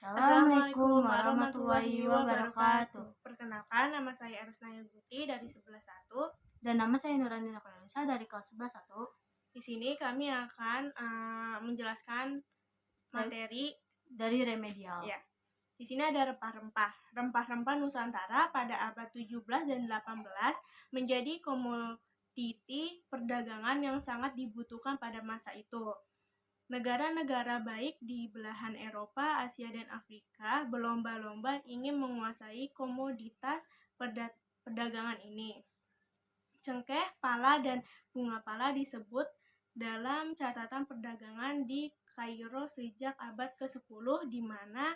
Assalamualaikum warahmatullahi wabarakatuh. Perkenalkan, nama saya Erusnaya Guti dari 11.1. Dan nama saya Nurani Nakoyalisa dari kelas 11.1. Di sini kami akan menjelaskan materi dari remedial. Ya. Di sini ada rempah-rempah. Rempah-rempah Nusantara pada abad 17 dan 18 menjadi komoditi perdagangan yang sangat dibutuhkan pada masa itu. Negara-negara baik di belahan Eropa, Asia, dan Afrika berlomba-lomba ingin menguasai komoditas perdagangan ini. Cengkeh, pala, dan bunga pala disebut dalam catatan perdagangan di Kairo sejak abad ke-10, di mana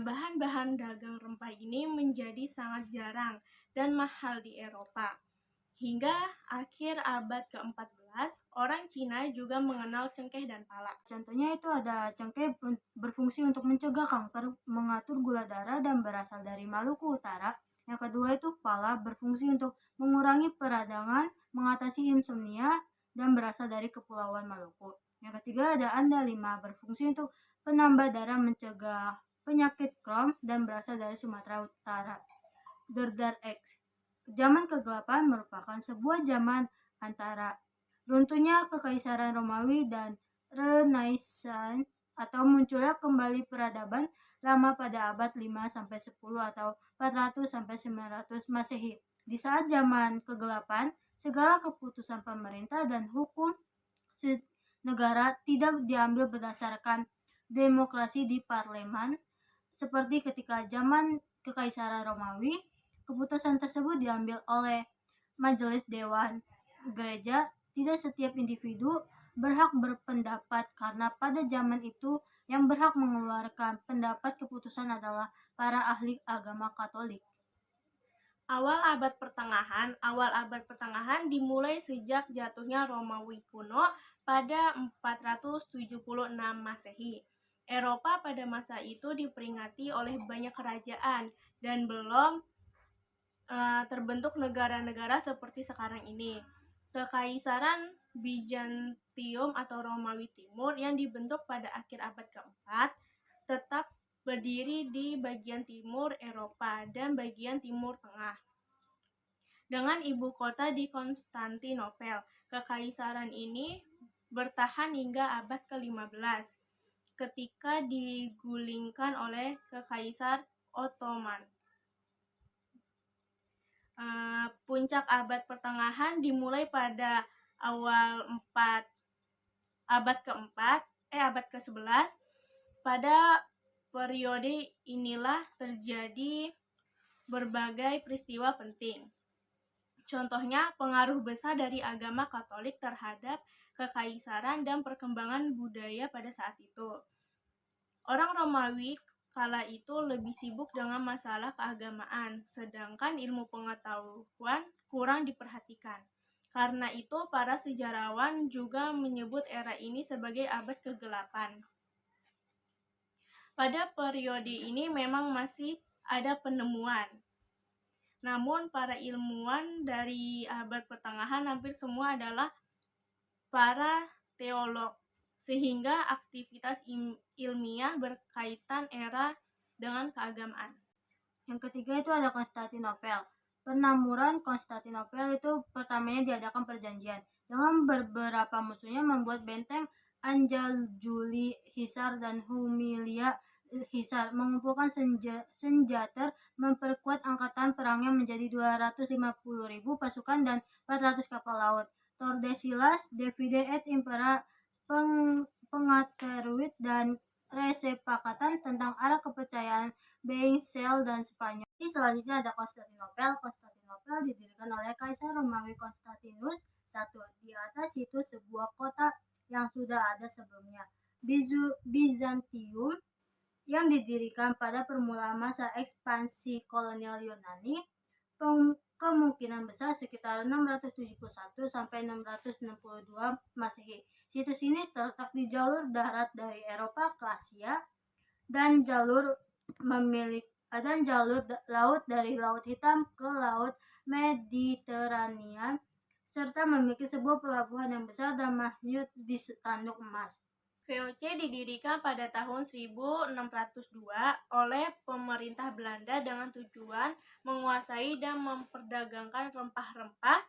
bahan-bahan dagang rempah ini menjadi sangat jarang dan mahal di Eropa. Hingga akhir abad ke-14, orang Cina juga mengenal cengkeh dan pala. Contohnya itu ada cengkeh berfungsi untuk mencegah kanker, mengatur gula darah dan berasal dari Maluku Utara. Yang kedua itu pala berfungsi untuk mengurangi peradangan, mengatasi insomnia dan berasal dari Kepulauan Maluku. Yang ketiga ada andalima berfungsi untuk penambah darah, mencegah penyakit Crohn dan berasal dari Sumatera Utara. Derdar X. Zaman kegelapan merupakan sebuah zaman antara runtuhnya Kekaisaran Romawi dan Renaissance atau munculnya kembali peradaban lama pada abad 5-10 atau 400-900 Masehi. Di saat zaman kegelapan, segala keputusan pemerintah dan hukum negara tidak diambil berdasarkan demokrasi di parlemen seperti ketika zaman Kekaisaran Romawi. Keputusan tersebut diambil oleh Majelis Dewan Gereja. Tidak setiap individu berhak berpendapat karena pada zaman itu yang berhak mengeluarkan pendapat keputusan adalah para ahli agama Katolik. Awal abad pertengahan dimulai sejak jatuhnya Romawi kuno pada 476 Masehi. Eropa pada masa itu diperingati oleh banyak kerajaan dan belum terbentuk negara-negara seperti sekarang ini. Kekaisaran Bizantium atau Romawi Timur yang dibentuk pada akhir abad ke-4 tetap berdiri di bagian timur Eropa dan bagian timur tengah. Dengan ibu kota di Konstantinopel, kekaisaran ini bertahan hingga abad ke-15 ketika digulingkan oleh Kekaisar Ottoman. Puncak abad pertengahan dimulai pada abad ke-11. Pada periode inilah terjadi berbagai peristiwa penting. Contohnya, pengaruh besar dari agama Katolik terhadap kekaisaran dan perkembangan budaya pada saat itu. Orang Romawi kala itu lebih sibuk dengan masalah keagamaan, sedangkan ilmu pengetahuan kurang diperhatikan. Karena itu, para sejarawan juga menyebut era ini sebagai abad kegelapan. Pada periode ini memang masih ada penemuan. Namun, para ilmuwan dari abad pertengahan hampir semua adalah para teolog, sehingga aktivitas ilmiah berkaitan era dengan keagamaan. Yang ketiga itu ada Konstantinopel. Penamuran Konstantinopel itu pertamanya diadakan perjanjian dengan beberapa musuhnya, membuat benteng Anjali Hisar dan Humilia Hisar, mengumpulkan senjata, memperkuat angkatan perangnya menjadi 250.000 pasukan dan 400 kapal laut. Tordesillas, Divide et Impera, Pengateruit, dan kesepakatan tentang arah kepercayaan Beynsel dan Spanyol. Selanjutnya ada Konstantinopel. Konstantinopel didirikan oleh Kaisar Romawi Konstantinus I. Di atas itu sebuah kota yang sudah ada sebelumnya, Bizantium, yang didirikan pada permulaan masa ekspansi kolonial Yunani, kemungkinan besar sekitar 671 sampai 662 Masehi. Situs ini terletak di jalur darat dari Eropa ke Asia dan jalur laut dari Laut Hitam ke Laut Mediterania, serta memiliki sebuah pelabuhan yang besar dan masyhur di Tanduk Emas. VOC didirikan pada tahun 1602 oleh pemerintah Belanda dengan tujuan menguasai dan memperdagangkan rempah-rempah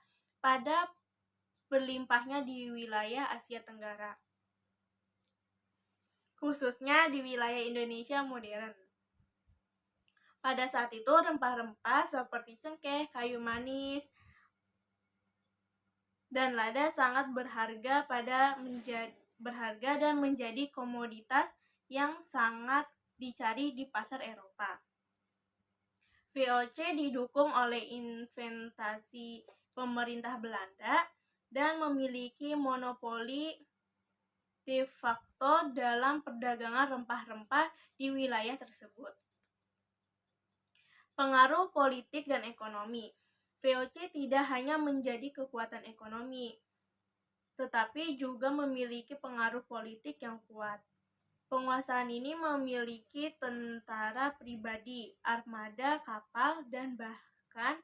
pada berlimpahnya di wilayah Asia Tenggara, khususnya di wilayah Indonesia modern. Pada saat itu rempah-rempah seperti cengkeh, kayu manis, dan lada sangat berharga dan menjadi komoditas yang sangat dicari di pasar Eropa. VOC didukung oleh investasi pemerintah Belanda dan memiliki monopoli de facto dalam perdagangan rempah-rempah di wilayah tersebut. Pengaruh politik dan ekonomi. VOC tidak hanya menjadi kekuatan ekonomi, tetapi juga memiliki pengaruh politik yang kuat. Penguasaan ini memiliki tentara pribadi, armada kapal, dan bahkan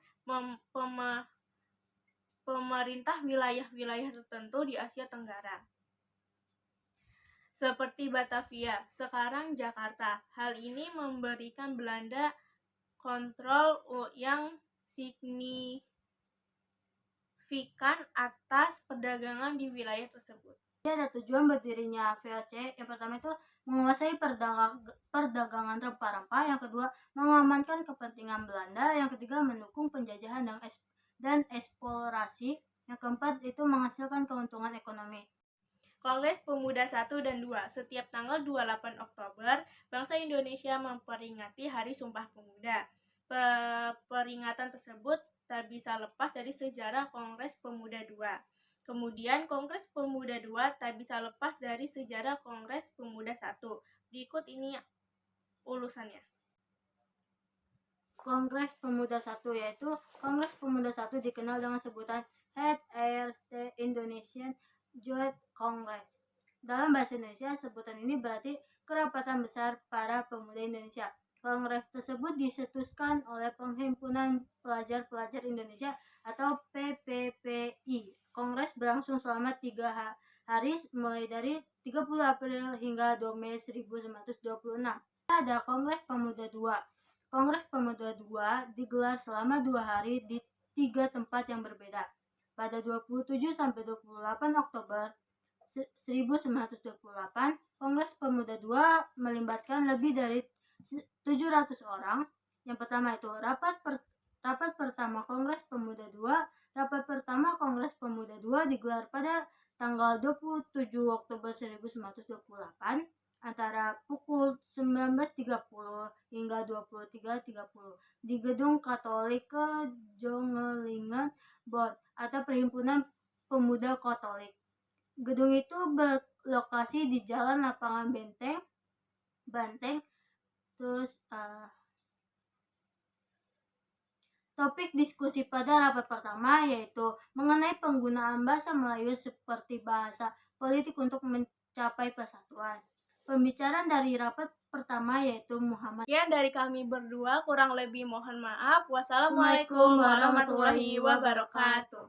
pemerintah wilayah-wilayah tertentu di Asia Tenggara. Seperti Batavia, sekarang Jakarta. Hal ini memberikan Belanda kontrol yang signifikan atas perdagangan di wilayah tersebut. Ada tujuan berdirinya VOC. Yang pertama itu menguasai perdagangan rempah-rempah, yang kedua mengamankan kepentingan Belanda, yang ketiga mendukung penjajahan dan eksplorasi, yang keempat itu menghasilkan keuntungan ekonomi. Kongres Pemuda 1 dan 2. Setiap tanggal 28 Oktober, bangsa Indonesia memperingati Hari Sumpah Pemuda. Peringatan tersebut tak bisa lepas dari sejarah Kongres Pemuda 2. Kemudian Kongres Pemuda 2 tak bisa lepas dari sejarah Kongres Pemuda 1. Berikut ini ulusannya. Kongres Pemuda 1 yaitu Kongres Pemuda 1 dikenal dengan sebutan HRC Indonesian Youth Congress. Dalam bahasa Indonesia, sebutan ini berarti Kerapatan Besar Para Pemuda Indonesia. Kongres tersebut disetuskan oleh Perhimpunan Pelajar-Pelajar Indonesia atau PPPI. Kongres berlangsung selama 3 hari mulai dari 30 April hingga 2 Mei 1926. Ada Kongres Pemuda 2. Kongres Pemuda 2 digelar selama 2 hari di 3 tempat yang berbeda. Pada 27 sampai 28 Oktober 1928, Kongres Pemuda 2 melibatkan lebih dari 700 orang. Yang pertama itu rapat pertama Kongres Pemuda 2. Rapat pertama Kongres Pemuda 2 digelar pada tanggal 27 Oktober 1928 antara pukul 19.30 hingga 23.30 di Gedung Katolik Kejongelingan Bond atau Perhimpunan Pemuda Katolik. Gedung itu berlokasi di Jalan Lapangan Banteng. Terus topik diskusi pada rapat pertama yaitu mengenai penggunaan bahasa Melayu seperti bahasa politik untuk mencapai persatuan. Pembicaraan dari rapat pertama yaitu Muhammad. Ya, dari kami berdua kurang lebih mohon maaf. Wassalamualaikum warahmatullahi wabarakatuh.